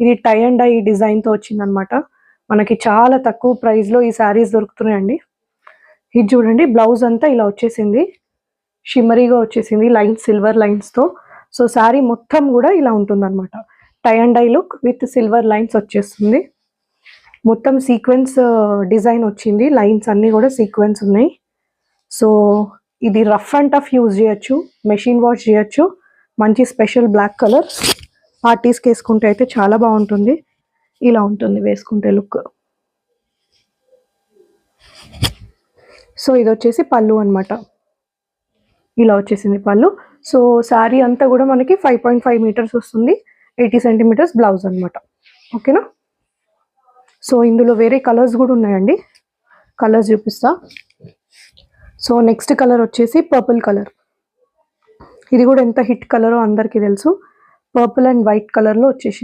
ఇది టై and die డిజైన్‌తో వచ్చిందనమాట. మనకి చాలా తక్కువ ప్రైస్‌లో ఈ శారీస్ దొరుకుతున్నాయండి. ఇది చూడండి బ్లౌజ్ అంతా ఇలా వచ్చేసింది. షిమ్మరీగా వచ్చేసింది సిల్వర్ లైన్స్‌తో. సో, శారీ మొత్తం గూడా ఇలా ఉంటుందనమాట. Tie and dye look with silver lines వచ్చేస్తుంది. మొత్తం సీక్వెన్స్ డిజైన్ వచ్చింది. లైన్స్ అన్నీ గూడా సీక్వెన్స్ ఉన్నాయి. సో, ఇది రఫ్ అండ్ టఫ్ యూజ్ చేయొచ్చు. మెషిన్ వాష్ చేయొచ్చు. మంచి స్పెషల్ బ్లాక్ కలర్. పార్టీస్‌కి ఏసుకుంటే అయితే చాలా బావుంటుంది. ఇలా ఉంటుంది వేసుకుంటే లుక్. సో, ఇదొచ్చేసి పళ్ళు అనమాట. ఇలా వచ్చేసింది పళ్ళు. సో, శారీ అంతా గూడా మనకి 5.5 మీటర్స్ వస్తుంది. 80 సెంటీమీటర్స్ బ్లౌజ్ అనమాట. ఓకేనా? సో, ఇందులో వేరే కలర్స్ గూడా ఉన్నాయండి. కలర్స్ చూపిస్తా. సో, నెక్స్ట్ కలర్ వచ్చేసి పర్పుల్ కలర్. ఇది గూడా ఎంత హిట్ కలరో అందరికీ తెలుసు. పర్పుల్ అండ్ వైట్ కలర్‌లో వచ్చేసింది.